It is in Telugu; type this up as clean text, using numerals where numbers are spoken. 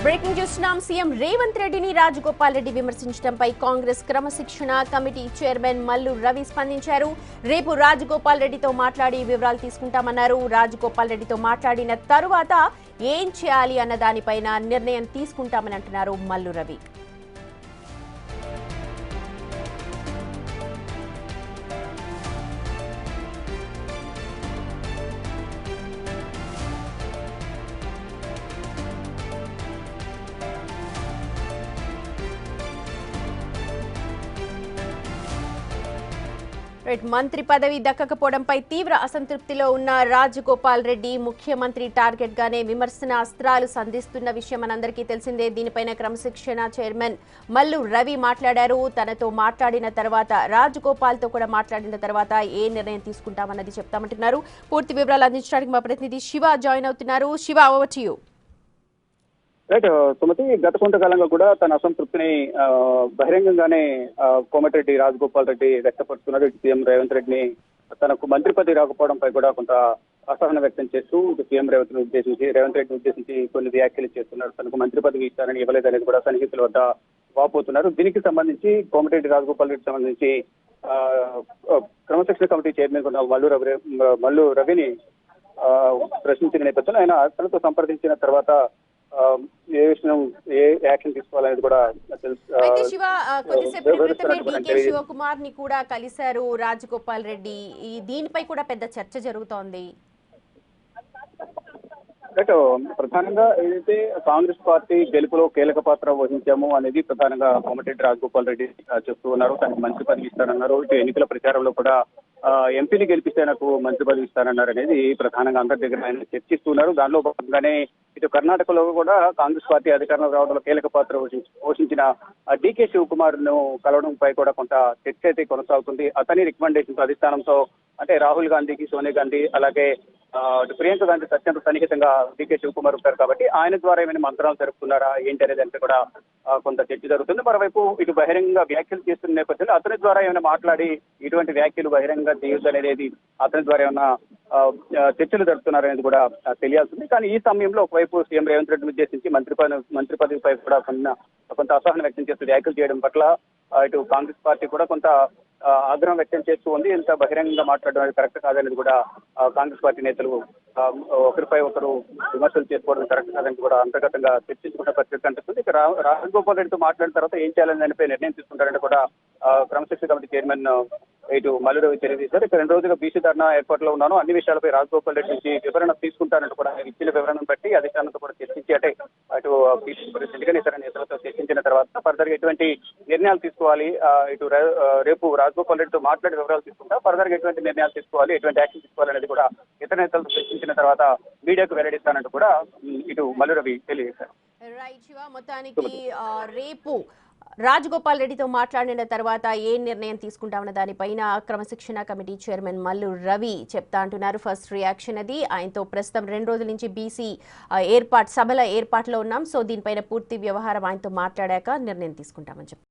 బ్రేకింగ్ చూస్తున్నాం. సీఎం రేవంత్ రెడ్డిని రాజగోపాల్ రెడ్డి విమర్శించడంపై కాంగ్రెస్ క్రమశిక్షణ కమిటీ చైర్మన్ మల్లు రవి స్పందించారు. రేపు రాజగోపాల్ రెడ్డితో మాట్లాడి వివరాలు తీసుకుంటామన్నారు. రాజగోపాల్ రెడ్డితో మాట్లాడిన తరువాత ఏం చేయాలి అన్న దానిపైన నిర్ణయం తీసుకుంటామని అంటున్నారు మల్లు రవి. మంత్రి పదవి దక్కకపోవడంపై తీవ్ర అసంతృప్తిలో ఉన్న రాజగోపాల్ రెడ్డి ముఖ్యమంత్రి టార్గెట్ గానే విమర్శన అస్త్రాలు సంధిస్తున్న విషయం మనందరికీ తెలిసిందే. దీనిపైన క్రమశిక్షణ చైర్మన్ మల్లు రవి మాట్లాడారు. తనతో మాట్లాడిన తర్వాత రాజగోపాల్ తో కూడా మాట్లాడిన తర్వాత ఏ నిర్ణయం తీసుకుంటామన్నది చెప్తామంటున్నారు. పూర్తి వివరాలు అందించడానికి మా ప్రతినిధి శివ జాయిన్ అవుతున్నారు. Shiva, over to you. Right Sumathi, గత కొంతకాలంగా కూడా తన అసంతృప్తిని బహిరంగంగానే కోమటిరెడ్డి రాజగోపాల్ రెడ్డి వ్యక్తపరుస్తున్నారు. సీఎం రేవంత్ రెడ్డిని తనకు మంత్రి పదవి రాకపోవడంపై కూడా కొంత అసహనం వ్యక్తం చేస్తూ సీఎం రేవంత్ రెడ్డిని ఉద్దేశించి కొన్ని వ్యాఖ్యలు చేస్తున్నారు. తనకు మంత్రి పదవి ఇస్తారని ఇవ్వలేదనేది కూడా సన్నిహితుల వద్ద వాపోతున్నారు. దీనికి సంబంధించి కోమటిరెడ్డి రాజగోపాల్ రెడ్డికి సంబంధించి క్రమశిక్షణ కమిటీ చైర్మన్ మల్లు రవిని ప్రశ్నించిన నేపథ్యంలో ఆయన తనతో సంప్రదించిన తర్వాత ఏ విషయం ఏ యాక్షన్ తీసుకోవాలనేది కూడా శివకుమార్ ని కూడా కలిశారు రాజగోపాల్ రెడ్డి. దీనిపై కూడా పెద్ద చర్చ జరుగుతోంది. ప్రధానంగా ఏదైతే కాంగ్రెస్ పార్టీ గెలుపులో కీలక పాత్ర వహించాము అనేది ప్రధానంగా కోమటిరెడ్డి రాజగోపాల్ రెడ్డి చెప్తూ ఉన్నారు. తనకు మంత్రి పదవి ఇస్తానన్నారు. ఇటు ఎన్నికల ప్రచారంలో కూడా ఎంపీని గెలిపిస్తే నాకు మంత్రి పదవి ఇస్తానన్నారు అనేది ప్రధానంగా అందరి దగ్గర ఆయన చర్చిస్తున్నారు. దానిలో భాగంగానే ఇటు కర్ణాటకలో కూడా కాంగ్రెస్ పార్టీ అధికారంలో రావడంలో కీలక పాత్ర పోషించిన డీకే శివకుమార్ ను కలవడంపై కూడా కొంత చర్చ అయితే కొనసాగుతుంది. అతని రికమెండేషన్ అధిష్టానంతో అంటే రాహుల్ గాంధీకి, సోనియా గాంధీ అలాగే ప్రియాంక గాంధీ అత్యంత సన్నిహితంగా డీకే శివకుమార్ ఉంటారు కాబట్టి ఆయన ద్వారా ఏమైనా మంత్రాలు జరుపుతున్నారా ఏంటి అనేది అంటే కూడా కొంత చర్చ జరుగుతుంది. మరోవైపు ఇటు బహిరంగ వ్యాఖ్యలు చేస్తున్న నేపథ్యంలో అతని ద్వారా ఏమైనా మాట్లాడి ఇటువంటి వ్యాఖ్యలు బహిరంగంగా చేయొద్దు అనేది అతని ద్వారా ఏమైనా చర్చలు జరుపుతున్నారనేది కూడా తెలియాల్సింది. కానీ ఈ సమయంలో ఒకవైపు సీఎం రేవంత్ రెడ్డిని ఉద్దేశించి మంత్రి పదవిపై కూడా కొంత అసహనం వ్యక్తం చేస్తూ వ్యాఖ్యలు చేయడం పట్ల ఇటు కాంగ్రెస్ పార్టీ కూడా కొంత ఆగ్రహం వ్యక్తం చేస్తూ ఉంది. ఇంత బహిరంగంగా మాట్లాడడం అనేది కరెక్ట్ కాదనేది కూడా కాంగ్రెస్ పార్టీ నేతలు ఒకరిపై ఒకరు విమర్శలు చేసుకోవడం కరెక్ట్ కాదని కూడా అంతర్గతంగా చర్చించుకున్న పరిస్థితి కనిపిస్తుంది. ఇక రాజగోపాల్ రెడ్డితో మాట్లాడిన తర్వాత ఏం చేయాలని దానిపై నిర్ణయం తీసుకుంటారంటే కూడా క్రమశిక్షణ కమిటీ చైర్మన్ ఇటు మల్లు రవి తెలియజేశారు. ఇక 2 రోజులుగా బీసీ ధర్నా ఏర్పాట్లో ఉన్నాను, అన్ని విషయాలపై రాజగోపాల్ రెడ్డి నుంచి వివరణ తీసుకుంటారంటూ కూడా ఇచ్చిన వివరణను బట్టి అధికారులతో కూడా చర్చించి అంటే అటు బీసీ ప్రెసిడెంట్ ఇతర నేతలతో చర్చించిన తర్వాత ఫర్దర్ గా ఎటువంటి నిర్ణయాలు తీసుకోవాలి, ఇటు రేపు రాజగోపాల్ రెడ్డితో మాట్లాడి వివరాలు తీసుకుంటా ఫర్దర్ గా ఎటువంటి నిర్ణయాలు తీసుకోవాలి, ఎటువంటి యాక్షన్ తీసుకోవాలనేది కూడా ఇతర నేతలతో చర్చించిన తర్వాత మీడియాకు వెల్లడిస్తానంటూ కూడా ఇటు మల్లు రవి తెలియజేశారు. రైట్ శివ, మొత్తానికి రేపు రాజగోపాల్ రెడ్డితో మాట్లాడిన తర్వాత ఏ నిర్ణయం తీసుకుంటామన్న దానిపైన క్రమశిక్షణ కమిటీ చైర్మన్ మల్లు రవి చెప్తా అంటున్నారు. ఫస్ట్ రియాక్షన్ అది. ఆయనతో ప్రస్తుతం 2 రోజుల నుంచి బీసీ సభల ఏర్పాట్లో ఉన్నాం. సో దీనిపైన పూర్తి వ్యవహారం ఆయనతో మాట్లాడాక నిర్ణయం తీసుకుంటామని చెప్పారు.